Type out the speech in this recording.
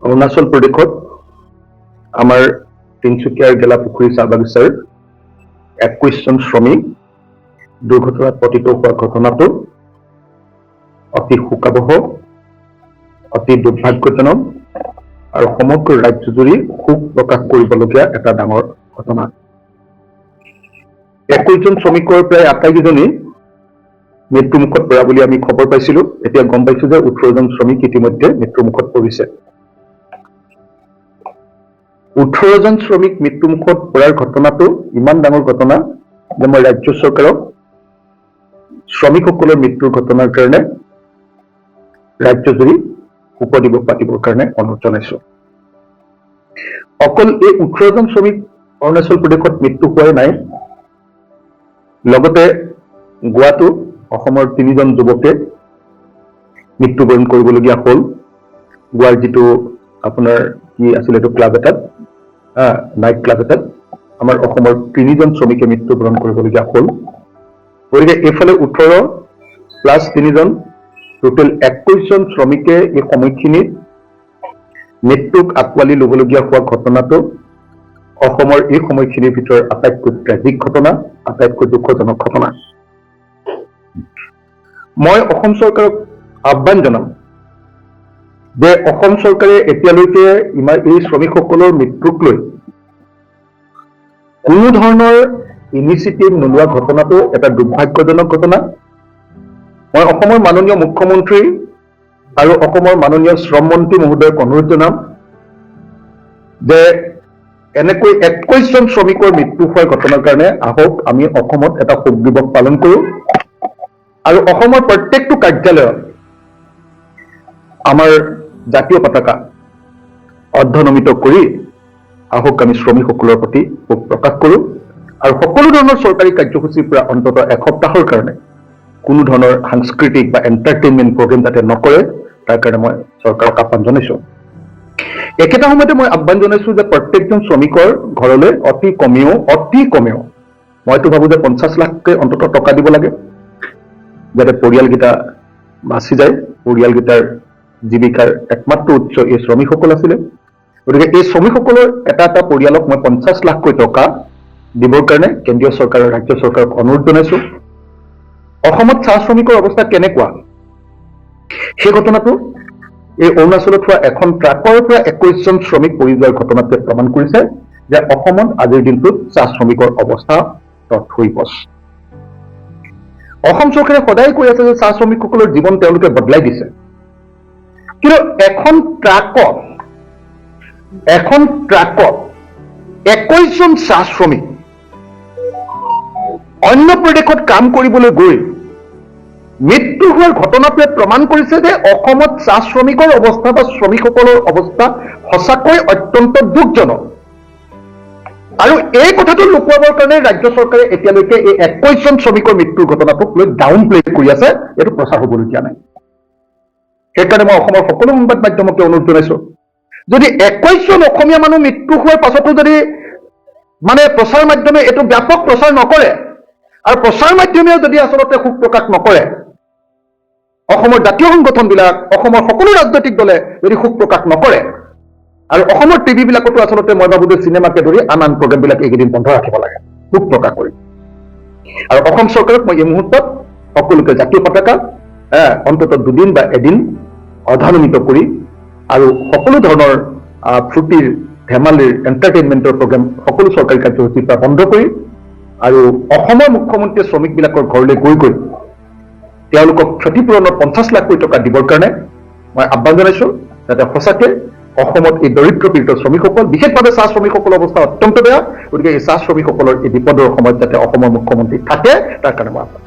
অৰুণাচল প্ৰদেশত আমাৰ তিনিচুকীয়াৰ গেলাপুখুৰী চাহ বাগিচাৰ 21 জন শ্ৰমিক দুৰ্ঘটনাত পতিত হোৱা ঘটনাটো অতি শোকাবহ, অতি দুৰ্ভাগ্যজনক আৰু সমগ্ৰ ৰাজ্যজুৰি শোক প্ৰকাশ কৰিবলগীয়া এটা ডাঙৰ ঘটনা। 21 জন শ্ৰমিকৰ প্ৰায় 28 জনী মৃত্যুমুখত পৰা বুলি আমি খবৰ পাইছিলো। এতিয়া গম পাইছো যে 18 জন শ্ৰমিক ইতিমধ্যে মৃত্যুমুখত পৰিছে। 18 জন শ্ৰমিক মৃত্যুমুখত পৰাৰ ঘটনাটো ইমান ডাঙৰ ঘটনা যে মই ৰাজ্য চৰকাৰক শ্ৰমিকসকলৰ মৃত্যুৰ ঘটনাৰ কাৰণে ৰাজ্যজুৰি শোক দিৱস পাতিবৰ কাৰণে অনুৰোধ জনাইছো। অকল এই 18 জন শ্ৰমিক অৰুণাচল প্ৰদেশত মৃত্যু হোৱাই নাই, লগতে গোৱাটো অসমৰ 3 জন যুৱকে মৃত্যুবৰণ কৰিবলগীয়া হ'ল। গোৱাৰ যিটো আপোনাৰ কি আছিল এইটো ক্লাব এটাত, নাইট ক্লাব এটাত আমাৰ অসমৰ 3 জন শ্ৰমিকে মৃত্যুবৰণ কৰিবলগীয়া হ'ল। গতিকে এইফালে 18 প্লাছ 3 জন, টোটেল 21 জন শ্ৰমিকে এই সময়খিনিত মৃত্যুক আঁকোৱালি ল'বলগীয়া হোৱা ঘটনাটো অসমৰ এই সময়খিনিৰ ভিতৰত আটাইতকৈ ট্ৰেজিক ঘটনা, আটাইতকৈ দুখজনক ঘটনা। মই অসম চৰকাৰক আহ্বান জনাম যে অসম চৰকাৰে এতিয়ালৈকে এই শ্ৰমিকসকলৰ মৃত্যুক লৈ কোনো ধৰণৰ ইনিচিয়েটিভ নোলোৱা ঘটনাটো এটা দুৰ্ভাগ্যজনক ঘটনা। মই অসমৰ মাননীয় মুখ্যমন্ত্ৰী আৰু অসমৰ মাননীয় শ্ৰম মন্ত্ৰী মহোদয়ক অনুৰোধ জনাম যে এনেকৈ 21 জন শ্ৰমিকৰ মৃত্যু হোৱাৰ ঘটনাৰ কাৰণে আহক আমি অসমত এটা শোক দিৱস পালন কৰোঁ আৰু অসমৰ প্ৰত্যেকটো কাৰ্যালয়ত আমাৰ জাতীয় পতাকা অৰ্ধনমিত কৰি আহক আমি শ্ৰমিকসকলৰ প্ৰতি শোক প্ৰকাশ কৰোঁ আৰু সকলো ধৰণৰ চৰকাৰী কাৰ্যসূচীৰ পৰা অন্ততঃ এসপ্তাহৰ কাৰণে কোনো ধৰণৰ সাংস্কৃতিক বা এণ্টাৰটেইনমেণ্ট প্ৰগ্ৰেম যাতে নকৰে তাৰ কাৰণে মই চৰকাৰক আহ্বান জনাইছো। একেটা সময়তে মই আহ্বান জনাইছো যে প্ৰত্যেকজন শ্ৰমিকৰ ঘৰলৈ অতি কমেও মইতো ভাবো যে 50 লাখকে অন্ততঃ টকা দিব লাগে যাতে পৰিয়ালকেইটা বাচি যায়। পৰিয়ালকেইটাৰ জীৱিকাৰ একমাত্ৰ উৎস এই শ্ৰমিকসকল আছিলে। গতিকে এই শ্ৰমিকসকলৰ এটা এটা পৰিয়ালক মই 50 লাখকৈ টকা দিবৰ কাৰণে কেন্দ্ৰীয় চৰকাৰ আৰু ৰাজ্য চৰকাৰক অনুৰোধ জনাইছো। অসমত চাহ শ্ৰমিকৰ অৱস্থা কেনেকুৱা সেই ঘটনাটো এই অৰুণাচলত হোৱা এখন ট্ৰাকৰ পৰা 21 জন শ্ৰমিক পৰি যোৱাৰ ঘটনাটোৱে প্ৰমাণ কৰিছে যে অসমত আজিৰ দিনটোত চাহ শ্ৰমিকৰ অৱস্থা তথৈবচ। অসম চৰকাৰে সদায় কৈ আছে যে চাহ শ্ৰমিকসকলৰ জীৱন তেওঁলোকে বদলাই দিছে, কিন্তু এখন ট্ৰাকত 21 জন চাহ শ্ৰমিক অন্য প্ৰদেশত কাম কৰিবলৈ গৈ মৃত্যু হোৱাৰ ঘটনাটোৱে প্ৰমাণ কৰিছে যে অসমত চাহ শ্ৰমিকৰ অৱস্থা বা শ্ৰমিকসকলৰ অৱস্থা সঁচাকৈ অত্যন্ত দুখজনক। আৰু এই কথাটো লুকুৱাবৰ কাৰণে ৰাজ্য চৰকাৰে এতিয়ালৈকে এই 21 জন শ্ৰমিকৰ মৃত্যুৰ ঘটনাটোক লৈ ডাউন প্লে কৰি আছে, এইটো প্ৰচাৰ হ'বলগীয়া নাই। সেইকাৰণে মই অসমৰ সকলো সংবাদ মাধ্যমকে অনুৰোধ জনাইছো, যদি 21 জন অসমীয়া মানুহ মৃত্যু হোৱাৰ পাছতো যদি প্ৰচাৰ মাধ্যমে এইটো ব্যাপক প্ৰচাৰ নকৰে আৰু প্ৰচাৰ মাধ্যমেও যদি আচলতে শোক প্ৰকাশ নকৰে, অসমৰ জাতীয় সংগঠনবিলাক, অসমৰ সকলো ৰাজনৈতিক দলে যদি শোক প্ৰকাশ নকৰে আৰু অসমৰ টিভি বিলাকতো আচলতে মই ভাবো যে চিনেমাকে ধৰি আন প্ৰগ্ৰেমবিলাক এইকেইদিন বন্ধ ৰাখিব লাগে শোক প্ৰকাশ কৰি। আৰু অসম চৰকাৰক মই এই মুহূৰ্তত সকলোকে জাতীয় পতাকা অন্ততঃ 2 দিন বা এদিন অৰ্ধনমিত কৰি আৰু সকলো ধৰণৰ ফূৰ্তিৰ ধেমালিৰ এণ্টাৰটেইনমেণ্টৰ প্ৰগ্ৰেম সকলো চৰকাৰী কাৰ্যসূচীৰ পৰা বন্ধ কৰি আৰু অসমৰ মুখ্যমন্ত্ৰীয়ে শ্ৰমিকবিলাকৰ ঘৰলৈ গৈ তেওঁলোকক ক্ষতিপূৰণৰ 50 লাখকৈ টকা দিবৰ কাৰণে মই আহ্বান জনাইছো, যাতে সঁচাকে অসমত এই দৰিদ্ৰ পীড়িত শ্ৰমিকসকল, বিশেষভাৱে চাহ শ্ৰমিকসকলৰ অৱস্থা অত্যন্ত বেয়া। গতিকে এই চাহ শ্ৰমিকসকলৰ এই বিপদৰ সময়ত যাতে অসমৰ মুখ্যমন্ত্ৰী থাকে তাৰ কাৰণে মই আহ্বান